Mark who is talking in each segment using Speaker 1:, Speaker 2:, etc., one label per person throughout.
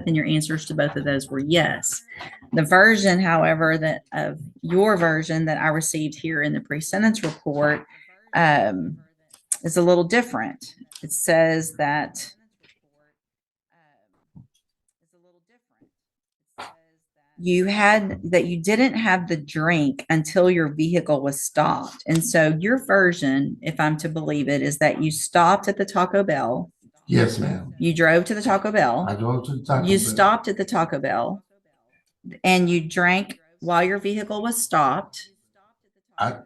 Speaker 1: and your answers to both of those were yes. The version, however, that of your version that I received here in the pre-sentence report is a little different. It says that you didn't have the drink until your vehicle was stopped. And so your version, if I'm to believe it, is that you stopped at the Taco Bell.
Speaker 2: Yes, ma'am.
Speaker 1: You drove to the Taco Bell.
Speaker 2: I drove to the Taco Bell.
Speaker 1: You stopped at the Taco Bell and you drank while your vehicle was stopped.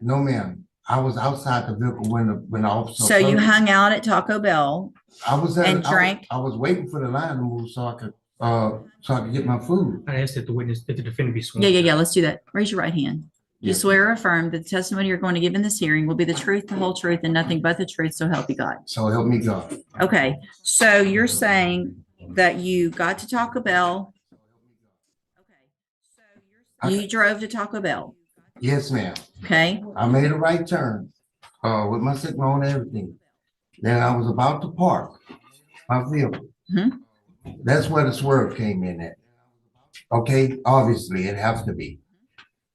Speaker 2: No, ma'am. I was outside the vehicle when the officer.
Speaker 1: So you hung out at Taco Bell.
Speaker 2: I was
Speaker 1: and drank.
Speaker 2: I was waiting for the line to move so I could get my food.
Speaker 3: I asked that the defendant be sworn.
Speaker 1: Yeah. Let's do that. Raise your right hand. You
Speaker 2: Yes.
Speaker 1: swear or affirm that the testimony you're going to give in this hearing will be the truth, the whole truth, and nothing but the truth, so help you God.
Speaker 2: So help me God.
Speaker 1: Okay, so you're saying that you got to Taco Bell. You drove to Taco Bell.
Speaker 2: Yes, ma'am.
Speaker 1: Okay.
Speaker 2: I made a right turn with my signal and everything. Then I was about to park my vehicle.
Speaker 1: Mhm.
Speaker 2: That's where the swerve came in at. Okay, obviously it has to be.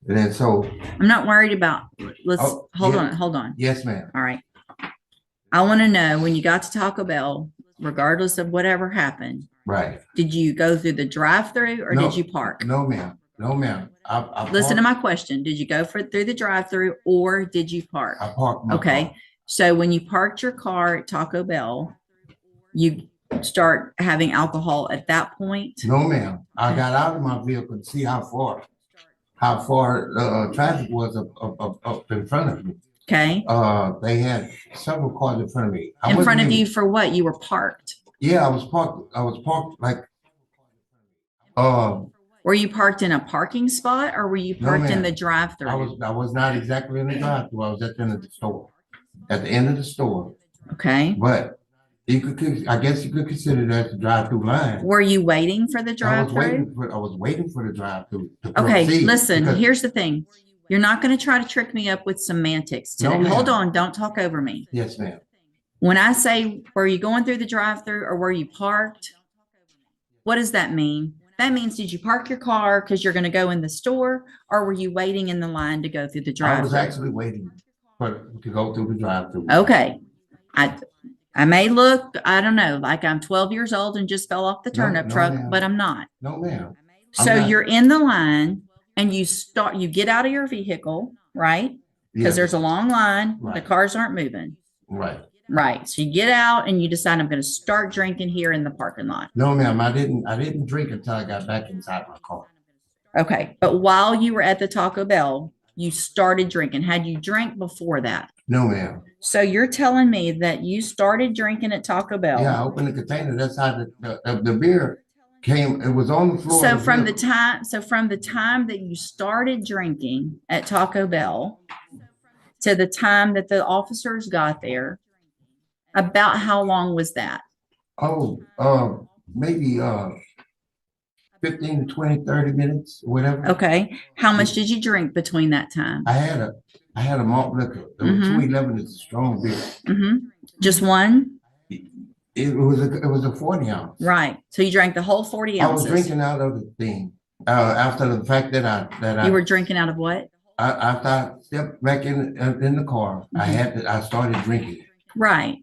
Speaker 2: And then so.
Speaker 1: I'm not worried about, hold
Speaker 2: yeah.
Speaker 1: on.
Speaker 2: Yes, ma'am.
Speaker 1: All right. I want to know when you got to Taco Bell, regardless of whatever happened,
Speaker 2: Right.
Speaker 1: did you go through the drive-through or
Speaker 2: No.
Speaker 1: did you park?
Speaker 2: No, ma'am. No, ma'am. I
Speaker 1: Listen to
Speaker 2: parked-
Speaker 1: my question. Did you go through the drive-through or did you park?
Speaker 2: I parked my
Speaker 1: Okay.
Speaker 2: car.
Speaker 1: So when you parked your car at Taco Bell, you start having alcohol at that point?
Speaker 2: No, ma'am. I got out of my vehicle to see how far traffic was up in front of me.
Speaker 1: Okay.
Speaker 2: They had several cars in front of me.
Speaker 1: In front of you for what? You were parked.
Speaker 2: Yeah, I was parked like.
Speaker 1: Were you parked in a parking spot or were you
Speaker 2: No,
Speaker 1: parked in
Speaker 2: ma'am.
Speaker 1: the drive-through?
Speaker 2: I was not exactly in the drive-through. I was at the end of the store. At the end of the store.
Speaker 1: Okay.
Speaker 2: But I guess you could consider that the drive-through line.
Speaker 1: Were you waiting for the drive-through?
Speaker 2: I was waiting for the drive-through to
Speaker 1: Okay,
Speaker 2: proceed
Speaker 1: listen,
Speaker 2: because-
Speaker 1: here's the thing. You're not going to try to trick me up with semantics
Speaker 2: No,
Speaker 1: today.
Speaker 2: ma'am.
Speaker 1: Hold on, don't talk over me.
Speaker 2: Yes, ma'am.
Speaker 1: When I say, were you going through the drive-through or were you parked? What does that mean? That means, did you park your car because you're going to go in the store or were you waiting in the line to go through the
Speaker 2: I was
Speaker 1: drive-through?
Speaker 2: actually waiting to go through the drive-through.
Speaker 1: Okay. I may look, I don't know, like I'm 12 years old and just fell off the turnip
Speaker 2: no,
Speaker 1: truck,
Speaker 2: ma'am.
Speaker 1: but I'm not.
Speaker 2: No, ma'am.
Speaker 1: So
Speaker 2: I'm not.
Speaker 1: you're in the line and you get out of your vehicle, right? Because
Speaker 2: Yes.
Speaker 1: there's a long line, the
Speaker 2: Right.
Speaker 1: cars aren't moving.
Speaker 2: Right.
Speaker 1: Right. So you get out and you decide I'm going to start drinking here in the parking lot.
Speaker 2: No, ma'am. I didn't drink until I got back inside my car.
Speaker 1: Okay. But while you were at the Taco Bell, you started drinking. Had you drank before that?
Speaker 2: No, ma'am.
Speaker 1: So you're telling me that you started drinking at Taco Bell.
Speaker 2: Yeah, I opened the container. That's how the beer came. It was on the floor.
Speaker 1: So
Speaker 2: of the
Speaker 1: from the
Speaker 2: vehicle.
Speaker 1: time that you started drinking at Taco Bell to the time that the officers got there, about how long was that?
Speaker 2: Maybe 15 to 20, 30 minutes, whatever.
Speaker 1: Okay. How much did you drink between that time?
Speaker 2: I had a malt liquor. The
Speaker 1: Mhm.
Speaker 2: 211 is a strong beer.
Speaker 1: Just one?
Speaker 2: It was a 40 ounce.
Speaker 1: Right. So you drank the whole 40
Speaker 2: I was
Speaker 1: ounces.
Speaker 2: drinking out of the thing. After the fact that
Speaker 1: You were drinking out of what?
Speaker 2: after I stepped back in the car, I started drinking.
Speaker 1: Right.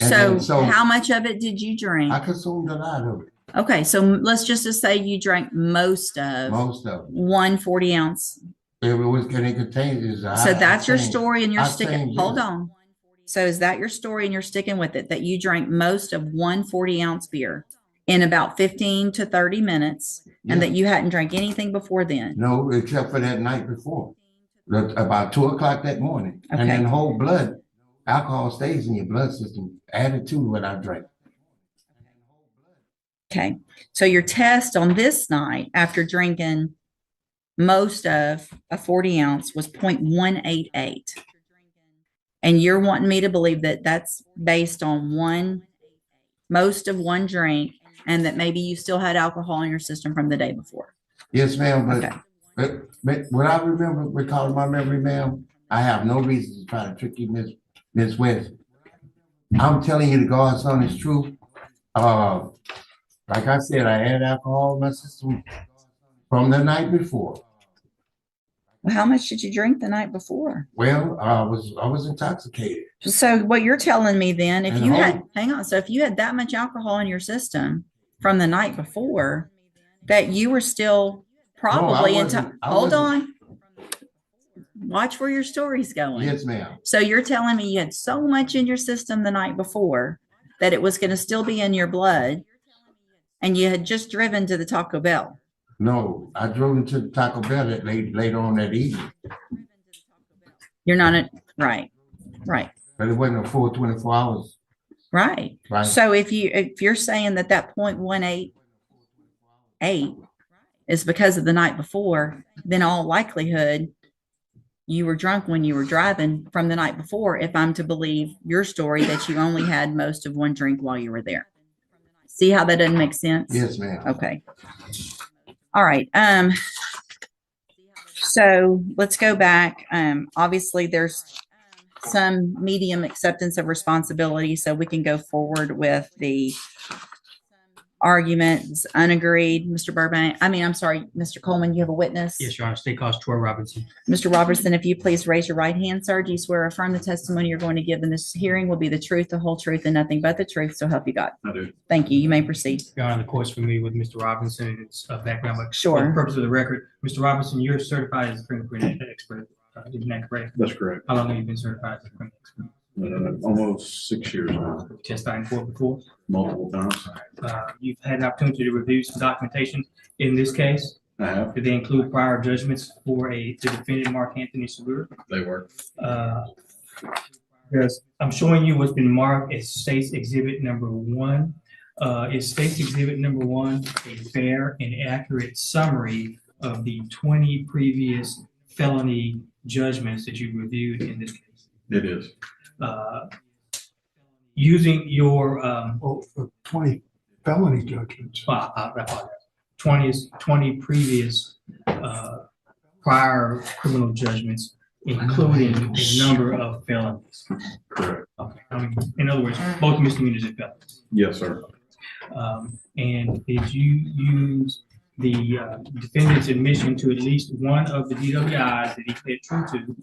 Speaker 2: And
Speaker 1: So
Speaker 2: then- so
Speaker 1: how much of it did you drink?
Speaker 2: I consumed a lot of it.
Speaker 1: Okay. So let's just say you drank most of
Speaker 2: Most of it.
Speaker 1: one 40 ounce.
Speaker 2: It was contained.
Speaker 1: So that's your story and you're
Speaker 2: I
Speaker 1: sticking,
Speaker 2: think,
Speaker 1: hold
Speaker 2: yes.
Speaker 1: on. So is that your story and you're sticking with it, that you drank most of one 40 ounce beer in about 15 to 30 minutes and that you hadn't drank anything before then?
Speaker 2: No, except for that night before, about 2 o'clock that morning.
Speaker 1: Okay.
Speaker 2: And then whole blood, alcohol stays in your blood system added to what I drank.
Speaker 1: Okay. So your test on this night after drinking most of a 40 ounce was 0.188. And you're wanting me to believe that that's based on most of one drink and that maybe you still had alcohol in your system from the day before.
Speaker 2: Yes, ma'am.
Speaker 1: Okay.
Speaker 2: But what I recalling my memory, ma'am, I have no reason to try to trick you, Miss West. I'm telling you, the God's son is true. Like I said, I had alcohol in my system from the night before.
Speaker 1: Well, how much did you drink the night before?
Speaker 2: Well, I was intoxicated.
Speaker 1: So what you're telling me then, if
Speaker 2: And
Speaker 1: you
Speaker 2: hold-
Speaker 1: had, hang on, so if you had that much alcohol in your system from the night before, that you were still probably hold on. Watch where your story's going.
Speaker 2: Yes, ma'am.
Speaker 1: So you're telling me you had so much in your system the night before that it was going to still be in your blood, and you had just driven to the Taco Bell.
Speaker 2: No, I drove into the Taco Bell that later on that evening.
Speaker 1: You're not right.
Speaker 2: But it wasn't a full 24 hours.
Speaker 1: Right.
Speaker 2: Right.
Speaker 1: So if you're saying that 0.188 is because of the night before, then all likelihood you were drunk when you were driving from the night before, if I'm to believe your story that you only had most of one drink while you were there. See how that doesn't make sense?
Speaker 2: Yes, ma'am.
Speaker 1: Okay. All right. So let's go back. Obviously there's some medium acceptance of responsibility, so we can go forward with the arguments unagreed. Mr. Burbank, I'm sorry, Mr. Coleman, you have a witness?
Speaker 3: Yes, Your Honor. State Cause Troy Robinson.
Speaker 1: Mr. Robertson, if you please raise your right hand, sir. Do you swear or affirm the testimony you're going to give in this hearing will be the truth, the whole truth, and nothing but the truth, so help you God?
Speaker 4: I do.
Speaker 1: Thank you. You may proceed.
Speaker 3: Your Honor, the court's familiar with Mr. Robinson and his background, but
Speaker 1: Sure.
Speaker 3: for the purpose of the record, Mr. Robinson, you're certified as a fingerprint expert. Isn't that correct?
Speaker 4: That's correct.
Speaker 3: How long have you been certified as a fingerprint expert?
Speaker 4: Almost 6 years now,
Speaker 3: Testified in court before?
Speaker 4: multiple times.
Speaker 3: You've had an opportunity to review some documentation in this case.
Speaker 4: I have.
Speaker 3: Did they include prior judgments for the defendant, Mark Anthony Segura?
Speaker 4: They work.
Speaker 3: Because I'm showing you what's been marked as State's Exhibit Number 1. Is State's Exhibit Number 1 a fair and accurate summary of the 20 previous felony judgments that you reviewed in this case?
Speaker 4: It is.
Speaker 3: Using your
Speaker 5: For 20 felony judgments.
Speaker 3: 20 previous prior criminal judgments, including a number of felonies.
Speaker 4: Correct.
Speaker 3: Okay. In other words, both misdemeanors and felonies.
Speaker 4: Yes, sir.
Speaker 3: And did you use the defendant's admission to at least one of the DWIs that he pled true to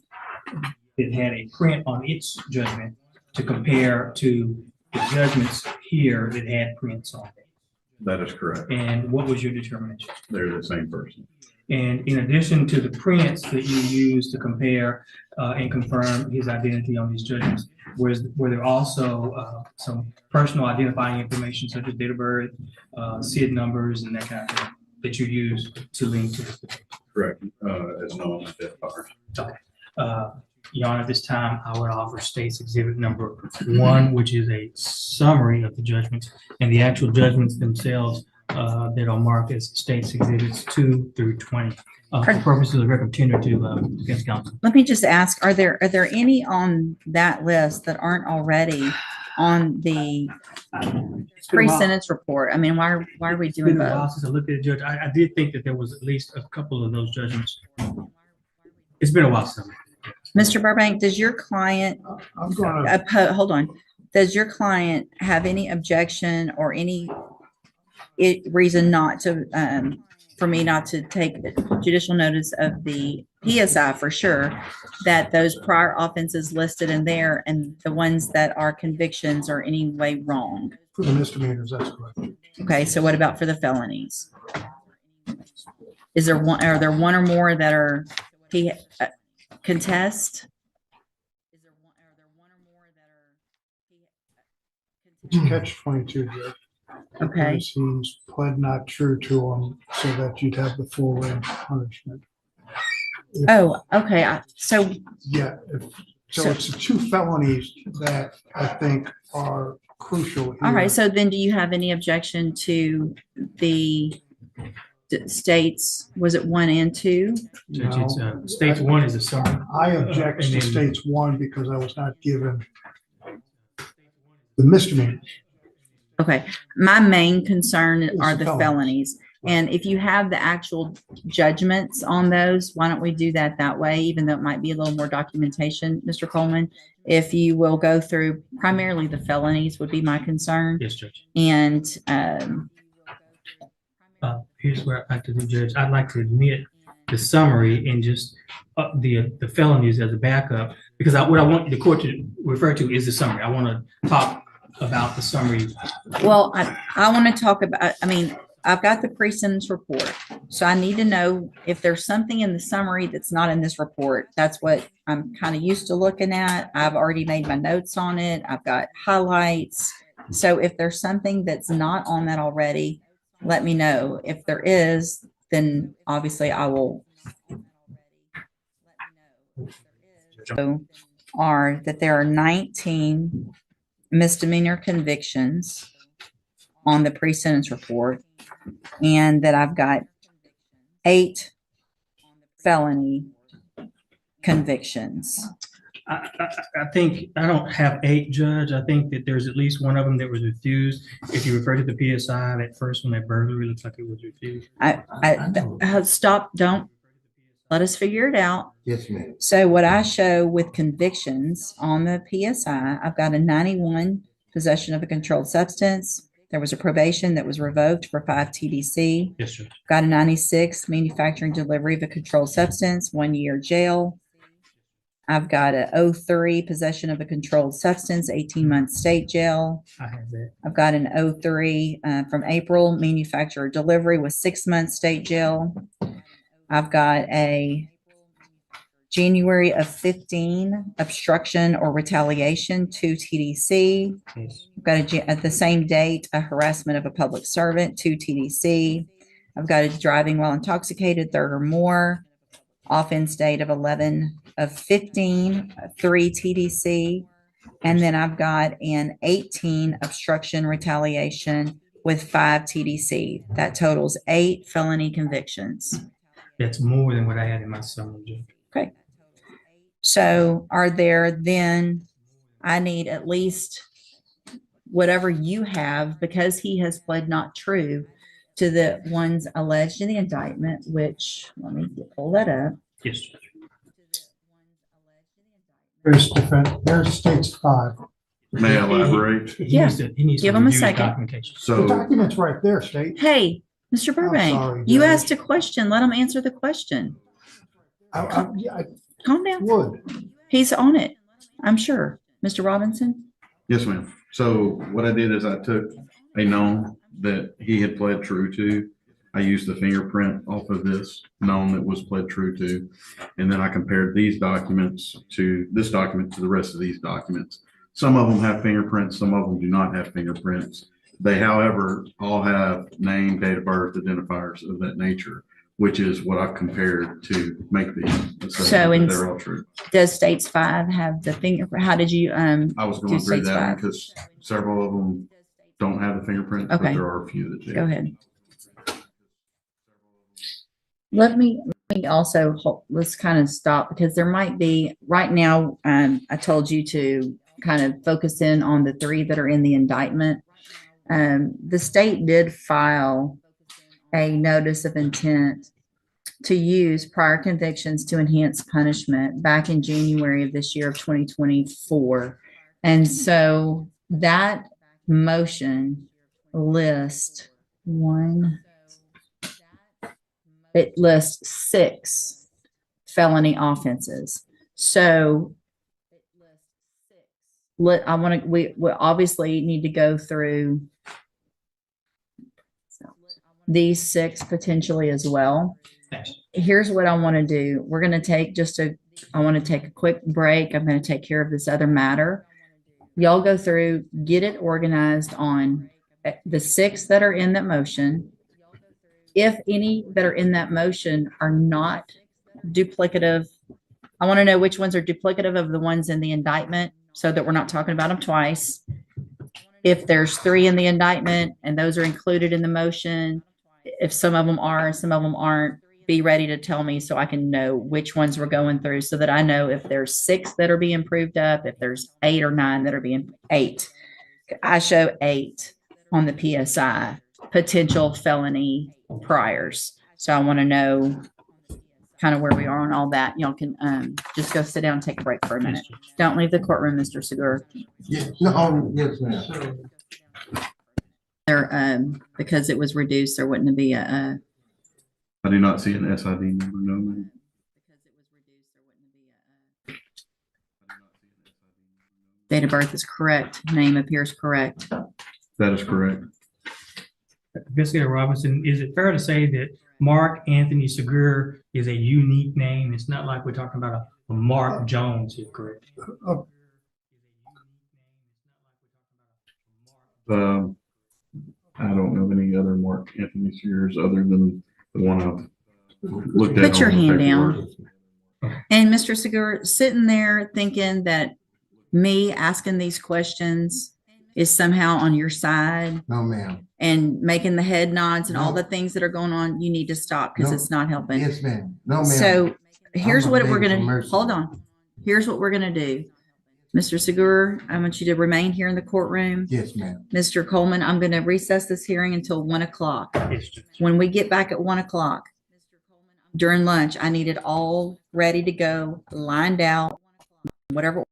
Speaker 3: that had a print on its judgment to compare to the judgments here that had prints on it?
Speaker 4: That is correct.
Speaker 3: And what was your determination?
Speaker 4: They're the same person.
Speaker 3: And in addition to the prints that you used to compare and confirm his identity on these judgments, were there also some personal identifying information such as date of birth, SID numbers, and that kind of thing that you used to link to this?
Speaker 4: Correct. As known as identifiers.
Speaker 3: Your Honor, at this time, I would offer State's Exhibit Number 1, which is a summary of the judgments, and the actual judgments themselves that are marked as State's Exhibits 2 through 20. For purposes of the record, tender to defense counsel.
Speaker 1: Let me just ask, are there any on that list that aren't already on the pre-sentence report? Why are we doing
Speaker 3: It's been a while
Speaker 1: both?
Speaker 3: since I looked at the judge. I did think that there was at least a couple of those judgments. It's been a while since.
Speaker 1: Mr. Burbank, does your client,
Speaker 5: I'm gonna,
Speaker 1: hold on, does your client have any objection or any reason not to, for me not to take judicial notice of the PSI for sure, that those prior offenses listed in there and the ones that are convictions are any way wrong?
Speaker 5: for the misdemeanors, that's correct.
Speaker 1: Okay, so what about for the felonies? Are there one or more that are contest?
Speaker 5: It's a catch-22 here.
Speaker 1: Okay.
Speaker 5: Because he's pled not true to them so that you'd have the full range of punishment.
Speaker 1: Oh, okay. So
Speaker 5: Yeah, so it's the 2 felonies that I think are crucial here.
Speaker 1: all right, so then do you have any objection to the states, was it 1 and 2?
Speaker 3: Judge, it's, State's 1 is a summary.
Speaker 5: I object
Speaker 3: and
Speaker 5: to
Speaker 3: then-
Speaker 5: states 1 because I was not given the misdemeanors.
Speaker 1: Okay, my main concern
Speaker 5: It's
Speaker 1: are the
Speaker 5: felonies.
Speaker 1: felonies. And if you have the actual judgments on those, why don't we do that way, even though it might be a little more documentation, Mr. Coleman? If you will go through primarily the felonies would be my concern.
Speaker 3: Yes, Judge.
Speaker 1: And
Speaker 3: Here's what I'd like to do, Judge. I'd like to admit the summary and just the felonies as a backup, because what I want the court to refer to is the summary. I want to talk about the summary.
Speaker 1: Well, I want to talk about, I mean, I've got the pre-sentence report. So I need to know if there's something in the summary that's not in this report. That's what I'm kind of used to looking at. I've already made my notes on it. I've got highlights. So if there's something that's not on that already, let me know. If there is, then obviously I will. So are that there are 19 misdemeanor convictions on the pre-sentence report, and that I've got 8 felony convictions.
Speaker 3: I think I don't have 8, Judge. I think that there's at least one of them that was refused. If you refer to the PSI, that first one, that burglary, looks like it was refused.
Speaker 1: Stop, don't, let us figure it out.
Speaker 2: Yes, ma'am.
Speaker 1: So what I show with convictions on the PSI, I've got a 91 possession of a controlled substance. There was a probation that was revoked for 5 TDC.
Speaker 3: Yes, sir.
Speaker 1: Got a 96 manufacturing delivery of a controlled substance, 1 year jail. I've got a 03 possession of a controlled substance, 18 months state jail.
Speaker 3: I have that.
Speaker 1: I've got an 03 from April manufacturer delivery with 6 months state jail. I've got a January of 15 obstruction or retaliation, 2 TDC.
Speaker 3: Yes.
Speaker 1: I've got at the same date a harassment of a public servant, 2 TDC. I've got a driving while intoxicated, 3rd or more. Offense date of 11 of 15, 3 TDC. And then I've got an 18 obstruction retaliation with 5 TDC. That totals 8 felony convictions.
Speaker 3: That's more than what I had in my summary, Judge.
Speaker 1: Okay. So are there then, I need at least whatever you have, because he has pled not true to the ones alleged in the indictment, which, let me pull that up.
Speaker 3: Yes, Judge.
Speaker 5: There's states 5.
Speaker 4: May I elaborate?
Speaker 3: He
Speaker 1: Yeah.
Speaker 3: needs to
Speaker 1: Give him a
Speaker 3: review his
Speaker 1: second.
Speaker 3: documentation.
Speaker 5: The
Speaker 4: So,
Speaker 5: document's right there, state.
Speaker 1: Hey, Mr. Burbank,
Speaker 5: sorry,
Speaker 1: you
Speaker 5: Judge.
Speaker 1: asked a question. Let him answer the question.
Speaker 5: I
Speaker 1: Calm down.
Speaker 5: would.
Speaker 1: He's on it, I'm sure. Mr. Robinson?
Speaker 4: yes, ma'am. So what I did is I took a known that he had pled true to. I used the fingerprint off of this known that was pled true to. And then I compared these documents to this document to the rest of these documents. Some of them have fingerprints, some of them do not have fingerprints. They, however, all have name, date of birth, identifiers of that nature, which is what I've compared to make the
Speaker 1: So
Speaker 4: assessment that they're all true.
Speaker 1: Does states 5 have the fingerprint? How did you,
Speaker 4: I was going
Speaker 1: do
Speaker 4: through
Speaker 1: states
Speaker 4: that one
Speaker 1: 5?
Speaker 4: because several of them don't have the fingerprints, but
Speaker 1: Okay.
Speaker 4: there are a few that do.
Speaker 1: Go ahead. Let me also, let's kind of stop, because there might be, right now, I told you to kind of focus in on the 3 that are in the indictment. The state did file a notice of intent to use prior convictions to enhance punishment back in January of this year of 2024. And so that motion lists it lists 6 felony offenses. So we obviously need to go through these 6 potentially as well.
Speaker 3: Thanks.
Speaker 1: Here's what I want to do. We're going to take I want to take a quick break. I'm going to take care of this other matter. Y'all go through, get it organized on the 6 that are in that motion. If any that are in that motion are not duplicative, I want to know which ones are duplicative of the ones in the indictment so that we're not talking about them twice. If there's 3 in the indictment and those are included in the motion, if some of them are, some of them aren't, be ready to tell me so I can know which ones we're going through, so that I know if there's 6 that are being proved up, if there's 8 or 9 that are being 8. I show 8 on the PSI, potential felony priors. So I want to know kind of where we are on all that. Y'all can just go sit down and take a break for a minute. Don't leave the courtroom, Mr. Segur.
Speaker 2: Yes, no, yes, ma'am.
Speaker 1: there, because it was reduced, there wouldn't be a
Speaker 4: I do not see an SID number, no, ma'am.
Speaker 1: date of birth is correct, name appears correct.
Speaker 4: That is correct.
Speaker 3: Investigator Robinson, is it fair to say that Mark Anthony Segura is a unique name? It's not like we're talking about a Mark Jones, is correct?
Speaker 4: I don't know of any other Mark Anthony Sears other than the one I've looked at.
Speaker 1: Put your
Speaker 4: on the
Speaker 1: hand
Speaker 4: paperwork.
Speaker 1: down. And Mr. Segura, sitting there thinking that me asking these questions is somehow on your side
Speaker 2: No, ma'am.
Speaker 1: and making the head nods and all
Speaker 2: No.
Speaker 1: the things that are going on, you need to stop because
Speaker 2: No.
Speaker 1: it's not helping.
Speaker 2: Yes, ma'am. No, ma'am.
Speaker 1: So here's
Speaker 2: I'm
Speaker 1: what
Speaker 2: begging
Speaker 1: we're
Speaker 2: for
Speaker 1: gonna,
Speaker 2: mercy.
Speaker 1: hold on. Here's what we're gonna do. Mr. Segura, I want you to remain here in the courtroom.
Speaker 2: Yes, ma'am.
Speaker 1: Mr. Coleman, I'm gonna recess this hearing until 1 o'clock.
Speaker 3: Yes, Judge.
Speaker 1: When we get back at 1 o'clock during lunch, I need it all ready to go, lined out, whatever.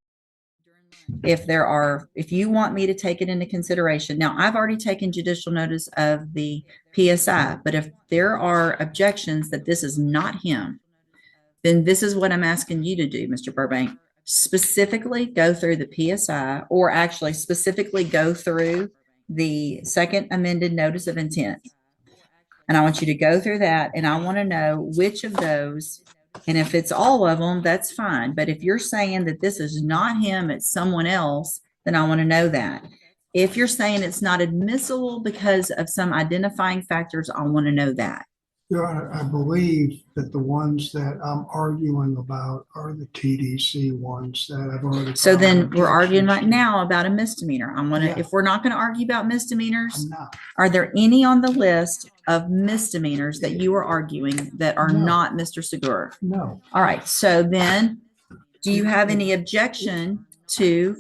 Speaker 1: If you want me to take it into consideration, now I've already taken judicial notice of the PSI, but if there are objections that this is not him, then this is what I'm asking you to do, Mr. Burbank. Specifically go through the PSI, or actually specifically go through the second amended notice of intent. And I want you to go through that, and I want to know which of those, and if it's all of them, that's fine. But if you're saying that this is not him, it's someone else, then I want to know that. If you're saying it's not admissible because of some identifying factors, I want to know that.
Speaker 5: Your Honor, I believe that the ones that I'm arguing about are the TDC ones that I've already.
Speaker 1: So then
Speaker 5: filed
Speaker 1: we're arguing right
Speaker 5: objections to.
Speaker 1: now about a misdemeanor. I'm gonna,
Speaker 5: Yeah.
Speaker 1: if we're not gonna argue about misdemeanors,
Speaker 5: I'm not.
Speaker 1: are there any on the list of misdemeanors that you are arguing that are
Speaker 5: No.
Speaker 1: not Mr. Segura?
Speaker 5: No.
Speaker 1: All right, so then, do you have any objection to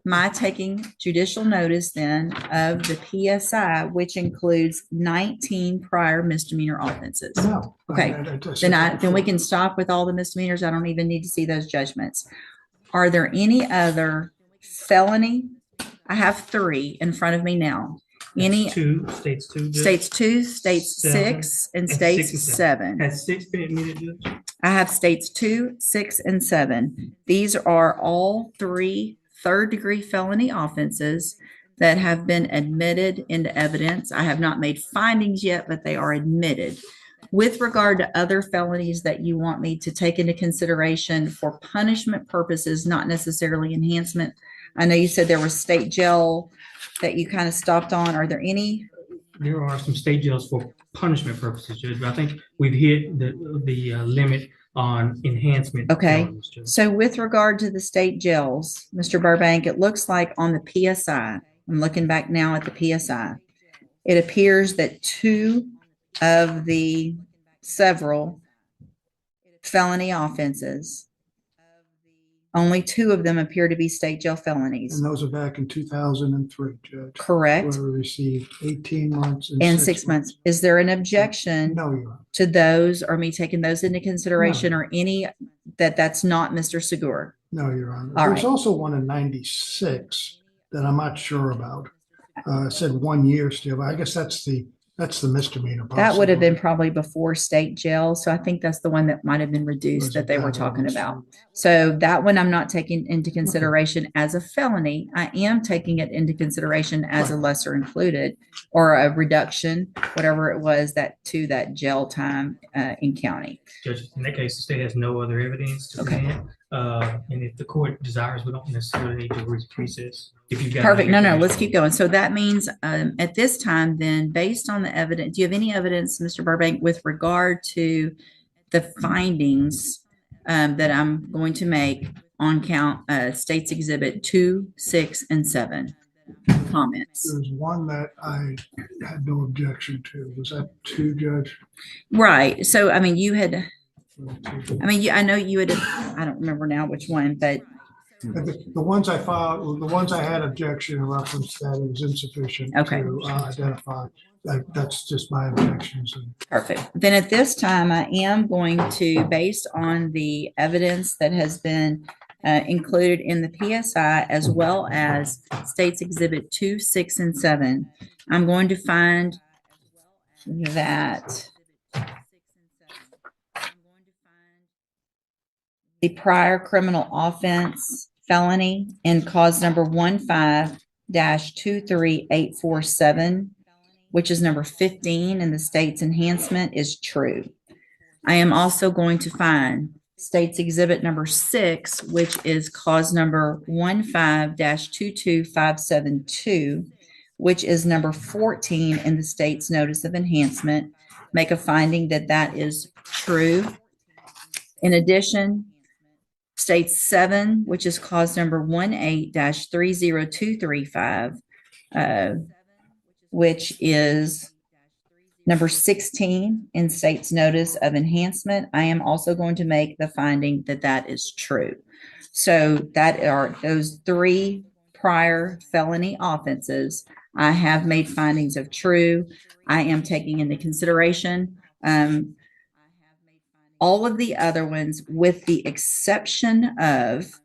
Speaker 1: my taking judicial notice then of the PSI, which includes 19 prior misdemeanor offenses?
Speaker 5: No.
Speaker 1: Okay, then we can stop with all the misdemeanors. I don't even need to see those judgments. Are there any other felony? I have 3 in front of me now. Any
Speaker 3: States two. Judge?
Speaker 1: states 2, states 6, and states
Speaker 3: 6 and
Speaker 1: 7.
Speaker 3: Has 6 been admitted, Judge?
Speaker 1: I have states 2, 6, and 7. These are all 3 third-degree felony offenses that have been admitted into evidence. I have not made findings yet, but they are admitted. With regard to other felonies that you want me to take into consideration for punishment purposes, not necessarily enhancement, I know you said there was state jail that you kind of stopped on. Are there any?
Speaker 3: There are some state jails for punishment purposes, Judge, but I think we've hit the limit on enhancement.
Speaker 1: Okay.
Speaker 3: felonies, Judge.
Speaker 1: So with regard to the state jails, Mr. Burbank, it looks like on the PSI, I'm looking back now at the PSI, it appears that 2 of the several felony offenses, only 2 of them appear to be state jail felonies.
Speaker 5: And those are back in 2003, Judge.
Speaker 1: Correct?
Speaker 5: Where we received 18 months
Speaker 1: And 6 months. Is there an objection
Speaker 5: No, Your Honor.
Speaker 1: to those, or me taking those into consideration, or any that's not Mr. Segura?
Speaker 5: No, Your Honor.
Speaker 1: All
Speaker 5: There's
Speaker 1: right.
Speaker 5: also one in 96 that I'm not sure about. It said 1 year still, but I guess that's the misdemeanor.
Speaker 1: That would have been
Speaker 5: possibly.
Speaker 1: probably before state jail. So I think that's the one that might have been reduced
Speaker 5: Was
Speaker 1: that
Speaker 5: it
Speaker 1: they were
Speaker 5: that
Speaker 1: talking
Speaker 5: one?
Speaker 1: about. So that one I'm not taking into consideration as a felony. I am taking it into consideration as a
Speaker 5: Right.
Speaker 1: lesser included, or a reduction, whatever it was, that to that jail time in county.
Speaker 3: Judge, in that case, the state has no other evidence to
Speaker 1: Okay.
Speaker 3: present. And if the court desires, we don't necessarily need to recess. If you've got.
Speaker 1: Perfect. No,
Speaker 3: other
Speaker 1: let's
Speaker 3: information.
Speaker 1: keep going. So that means at this time, then, based on the evidence, do you have any evidence, Mr. Burbank, with regard to the findings that I'm going to make on count States Exhibit 2, 6, and 7? Comments?
Speaker 5: There's one that I had no objection to. Was that 2, Judge?
Speaker 1: Right. So, I mean, I know you had, I don't remember now which one, but
Speaker 5: The ones I filed, the ones I had objection in reference that it was insufficient
Speaker 1: Okay.
Speaker 5: to identify. That's just my objections.
Speaker 1: perfect. Then at this time, I am going to, based on the evidence that has been included in the PSI, as well as States Exhibit 2, 6, and 7, I'm going to find that the prior criminal offense felony in cause number 15-23847, which is number 15 in the state's enhancement, is true. I am also going to find state's exhibit number 6, which is cause number 15-22572, which is number 14 in the state's notice of enhancement, make a finding that that is true. In addition, states 7, which is cause number 18-30235, which is number 16 in state's notice of enhancement. I am also going to make the finding that that is true. So that are those 3 prior felony offenses. I have made findings of true. I am taking into consideration all of the other ones, with the exception of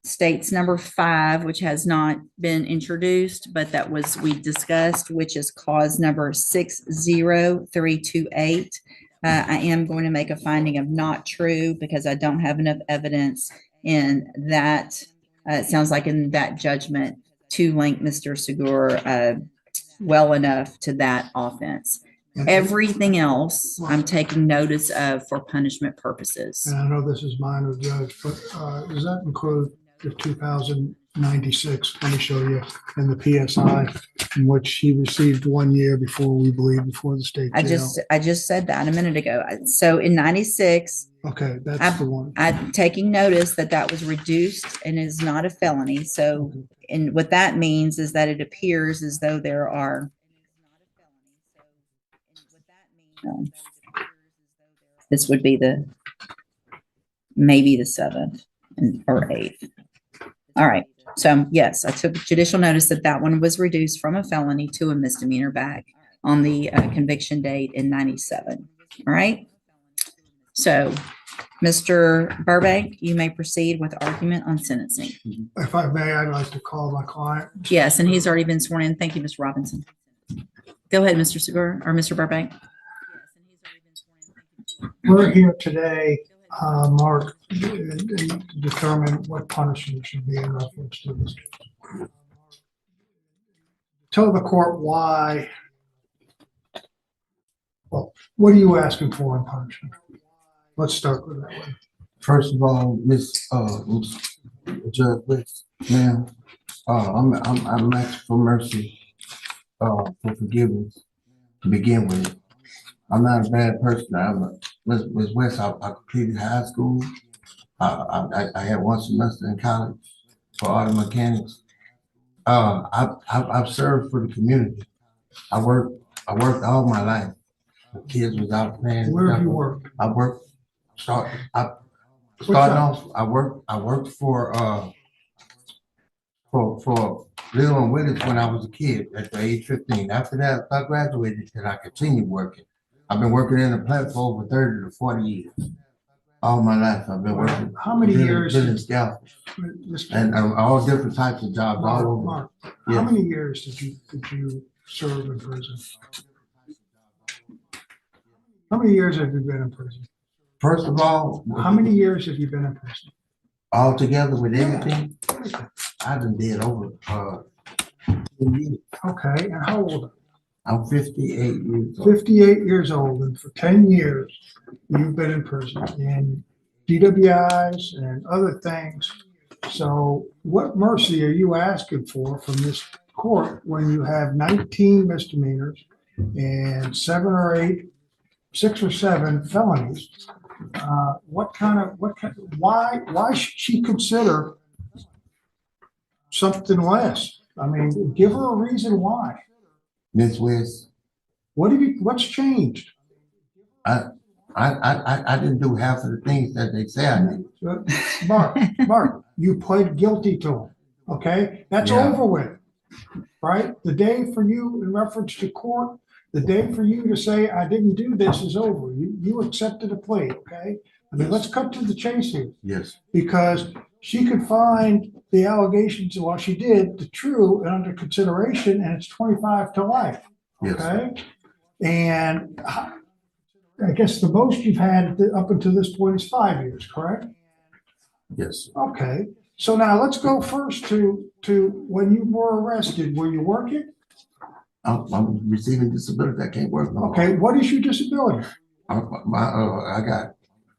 Speaker 1: states number 5, which has not been introduced, but that was, we discussed, which is cause number 60328. I am going to make a finding of not true because I don't have enough evidence in that. It sounds like in that judgment to link Mr. Segur well enough to that offense. Everything else I'm taking notice of for punishment purposes.
Speaker 5: And I know this is minor, Judge, but does that include the 2096? Let me show you in the PSI, in which he received 1 year before we believe before the state jail.
Speaker 1: I just said that a minute ago. So in 96,
Speaker 5: Okay, that's the one.
Speaker 1: I'm taking notice that that was reduced and is not a felony. So, and what that means is that it appears as though there are this would be maybe the 7th or 8th. All right. So yes, I took judicial notice that that one was reduced from a felony to a misdemeanor back on the conviction date in 97. All right. So Mr. Burbank, you may proceed with argument on sentencing.
Speaker 5: If I may, I'd like to call my client.
Speaker 1: Yes, and he's already been sworn in. Thank you, Mr. Robinson. Go ahead, Mr. Segur or Mr. Burbank.
Speaker 5: We're here today, Mark, to determine what punishment should be in reference to this. Tell the court why. Well, what are you asking for in punishment? Let's start with that one.
Speaker 2: First of all, Miss Judge West, ma'am, I'm asking for mercy, for forgiveness to begin with. I'm not a bad person. Ms. West, I completed high school. I had 1 semester in college for auto mechanics. I've served for the community. I worked all my life. The kids was out playing.
Speaker 5: Where have you worked?
Speaker 2: I worked. I worked for Little and Willis when I was a kid at the age 15. After that, I graduated and I continued working. I've been working in the plant for over 30 to 40 years. All my life I've been working.
Speaker 5: How many years?
Speaker 2: And all different types of jobs all over.
Speaker 5: Mark,
Speaker 2: Yes.
Speaker 5: how many years did you serve in prison? How many years have you been in prison?
Speaker 2: First of all,
Speaker 5: How many years have you been in prison?
Speaker 2: all together with everything, I done did over 10 years.
Speaker 5: Okay, and how old are you?
Speaker 2: I'm 58 years old.
Speaker 5: 58 years old, and for 10 years, you've been in prison in DWIs and other things. So what mercy are you asking for from this court when you have 19 misdemeanors and 6 or 7 felonies? Why should she consider something less? I mean, give her a reason why.
Speaker 2: Ms. West,
Speaker 5: What's changed?
Speaker 2: I didn't do half of the things that they say I did.
Speaker 5: Mark, you pled guilty to them, okay? That's
Speaker 2: Yeah.
Speaker 5: over with, right? The day for you, in reference to court, the day for you to say, I didn't do this is over. You accepted a plea, okay? I mean, let's cut to the chase here,
Speaker 2: Yes.
Speaker 5: because she could find the allegations, well, she did, the true and under consideration, and it's 25 to life,
Speaker 2: Yes,
Speaker 5: okay? And I guess the most you've had up until this point is 5 years, correct?
Speaker 2: yes.
Speaker 5: Okay, so now let's go first to when you were arrested, were you working?
Speaker 2: I'm receiving disability. I can't work no more.
Speaker 5: Okay, what is your disability?
Speaker 2: I got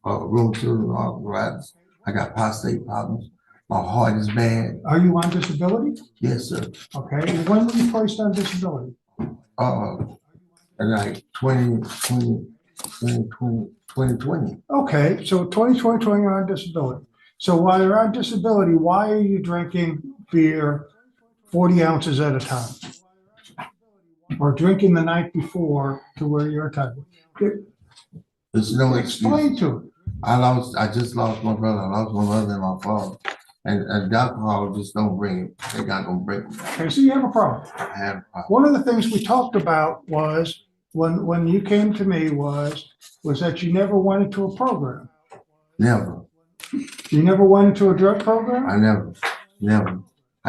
Speaker 2: rheumatoid arthritis. I got prostate problems. My heart is bad.
Speaker 5: Are you on disability?
Speaker 2: Yes, sir.
Speaker 5: Okay, and when were you placed on disability?
Speaker 2: Like 2020.
Speaker 5: Okay, so 2020, you're on disability. So while you're on disability, why are you drinking beer 40 ounces at a time? Or drinking the night before to where you're entitled?
Speaker 2: There's no
Speaker 5: Explain
Speaker 2: excuse.
Speaker 5: to it.
Speaker 2: I just lost my brother. I lost my mother and my father. And the alcohol just don't bring it. They're not gonna break me.
Speaker 5: Okay, so you have a problem.
Speaker 2: I have a problem.
Speaker 5: One of the things we talked about was, when you came to me was that you never went into a program.
Speaker 2: Never.
Speaker 5: You never went into a drug program?
Speaker 2: I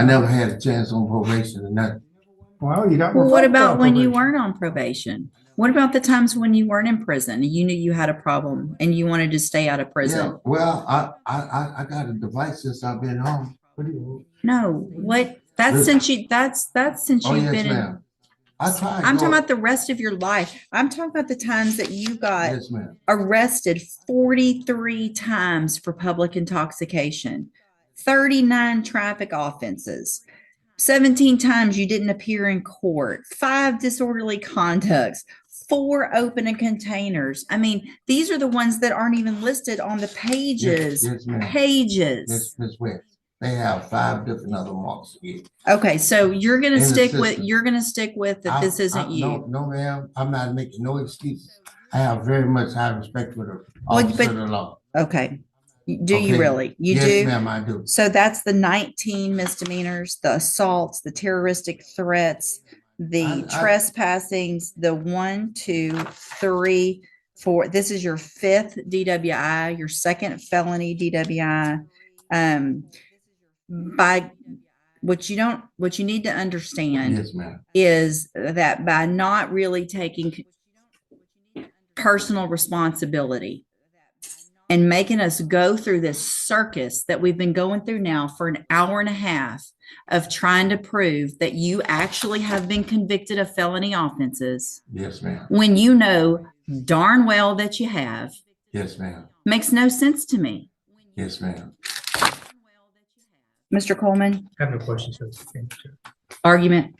Speaker 2: never had a chance on probation and nothing.
Speaker 5: Well, you got.
Speaker 1: Well, what
Speaker 5: revoked
Speaker 1: about
Speaker 5: on
Speaker 1: when you
Speaker 5: probation.
Speaker 1: weren't on probation? What about the times when you weren't in prison? You knew you had a problem and you wanted to stay out of
Speaker 2: Yeah,
Speaker 1: prison?
Speaker 2: well, I got a device since I've been home.
Speaker 5: What do you?
Speaker 1: No, what, that's since
Speaker 2: Oh,
Speaker 1: you've
Speaker 2: yes,
Speaker 1: been in.
Speaker 2: ma'am. I tried.
Speaker 1: I'm talking about the rest of your life. I'm talking about the times that you got
Speaker 2: Yes, ma'am.
Speaker 1: arrested 43 times for public intoxication, 39 traffic offenses, 17 times you didn't appear in court, 5 disorderly conducts, 4 open containers. I mean, these are the ones that aren't even listed on the pages.
Speaker 2: Yes, ma'am.
Speaker 1: Pages.
Speaker 2: Miss West. They have 5 different other marks here.
Speaker 1: Okay, so you're gonna
Speaker 2: In the
Speaker 1: stick with
Speaker 2: system.
Speaker 1: that this isn't you.
Speaker 2: No, ma'am. I'm not making no excuses. I have very much high respect for the
Speaker 1: Well,
Speaker 2: officer
Speaker 1: but-
Speaker 2: of the law.
Speaker 1: Okay. Do you
Speaker 2: Okay.
Speaker 1: really? You
Speaker 2: Yes,
Speaker 1: do?
Speaker 2: ma'am, I do.
Speaker 1: So that's the 19 misdemeanors, the assaults, the terroristic threats, the trespassings, the 1, 2, 3, 4. This is your 5th DWI, your 2nd felony DWI. By what you need to understand
Speaker 2: Yes, ma'am.
Speaker 1: is that by not really taking personal responsibility and making us go through this circus that we've been going through now for an hour and a half of trying to prove that you actually have been convicted of felony offenses,
Speaker 2: Yes, ma'am.
Speaker 1: when you know darn well that you have,
Speaker 2: Yes, ma'am.
Speaker 1: makes no sense to me.
Speaker 2: Yes, ma'am.
Speaker 1: Mr. Coleman,
Speaker 3: I have no questions. Sir.
Speaker 1: argument.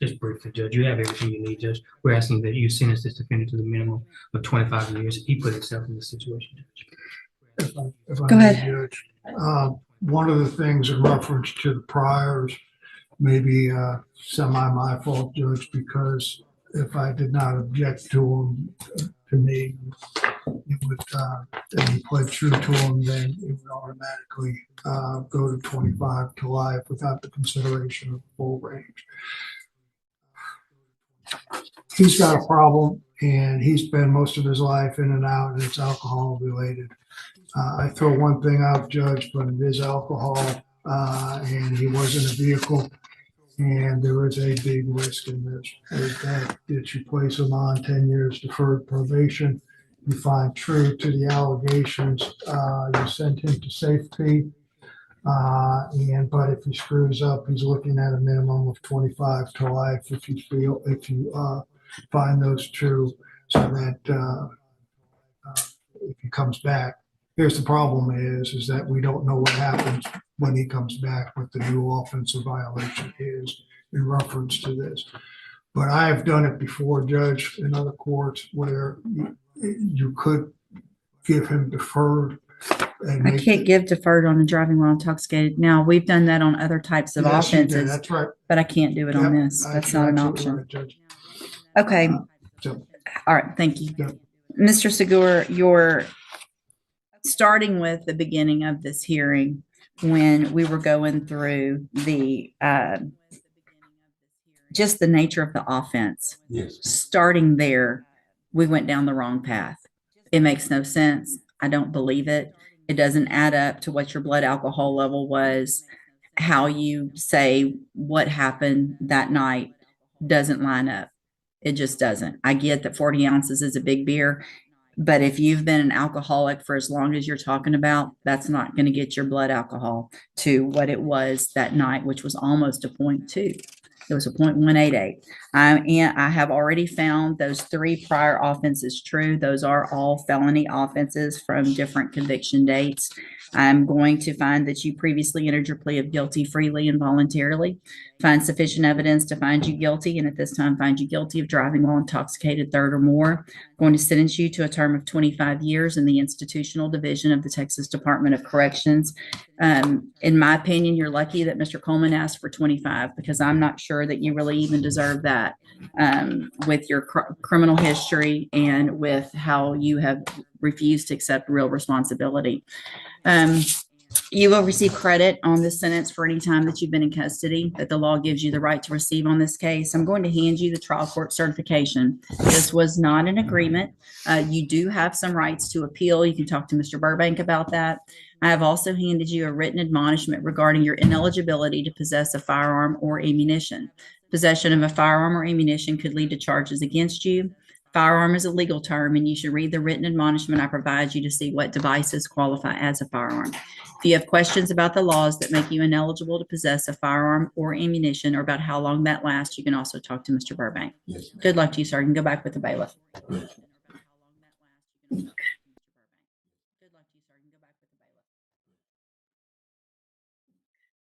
Speaker 3: Just briefly, Judge, you have everything you need, Judge. We're asking that you sentence this defendant to the minimum of 25 years. He put himself in this situation, Judge.
Speaker 5: If I
Speaker 1: Go
Speaker 5: may,
Speaker 1: ahead.
Speaker 5: Judge. One of the things in reference to the priors, maybe semi my fault, Judge, because if I did not object to him, to me, it would, and he pled true to him, then it would automatically go to 25 to life without the consideration of full range. He's got a problem, and he spent most of his life in and out, and it's alcohol related. I throw one thing out, Judge, but it is alcohol, and he was in a vehicle, and there is a big risk in this. Is that you place him on 10 years deferred probation, you find true to the allegations, you send him to safety, but if he screws up, he's looking at a minimum of 25 to life if you find those true, so that if he comes back. Here's the problem is that we don't know what happens when he comes back, what the new offensive violation is in reference to this. But I have done it before, Judge, in other courts where you could give him deferred. And
Speaker 1: I can't give deferred on a driving while intoxicated. Now, we've done that on other types of
Speaker 5: Yes, you did.
Speaker 1: offenses,
Speaker 5: That's right.
Speaker 1: but I can't do it on
Speaker 5: Yep,
Speaker 1: this. That's not an
Speaker 5: you're
Speaker 1: option.
Speaker 5: absolutely right, Judge.
Speaker 1: Okay.
Speaker 5: So,
Speaker 1: All right. Thank you.
Speaker 5: Yeah.
Speaker 1: Mr. Segura, you're starting with the beginning of this hearing when we were going through the just the nature of the offense.
Speaker 2: Yes.
Speaker 1: Starting there, we went down the wrong path. It makes no sense. I don't believe it. It doesn't add up to what your blood alcohol level was. How you say what happened that night doesn't line up. It just doesn't. I get that 40 ounces is a big beer, but if you've been an alcoholic for as long as you're talking about, that's not going to get your blood alcohol to what it was that night, which was almost a 0.2. It was a 0.188. And I have already found those 3 prior offenses true. Those are all felony offenses from different conviction dates. I'm going to find that you previously entered your plea of guilty freely and voluntarily, find sufficient evidence to find you guilty, and at this time find you guilty of driving while intoxicated third or more. Going to sentence you to a term of 25 years in the institutional division of the Texas Department of Corrections. In my opinion, you're lucky that Mr. Coleman asked for 25, because I'm not sure that you really even deserve that with your criminal history and with how you have refused to accept real responsibility. You will receive credit on this sentence for any time that you've been in custody that the law gives you the right to receive on this case. I'm going to hand you the trial court certification. This was not an agreement. You do have some rights to appeal. You can talk to Mr. Burbank about that. I have also handed you a written admonishment regarding your ineligibility to possess a firearm or ammunition. Possession of a firearm or ammunition could lead to charges against you. Firearm is a legal term, and you should read the written admonishment I provide you to see what devices qualify as a firearm. If you have questions about the laws that make you ineligible to possess a firearm or ammunition, or about how long that lasts, you can also talk to Mr. Burbank.
Speaker 2: Yes.
Speaker 1: Good luck to you, sir. You can go back with the bailiff.
Speaker 2: Yes.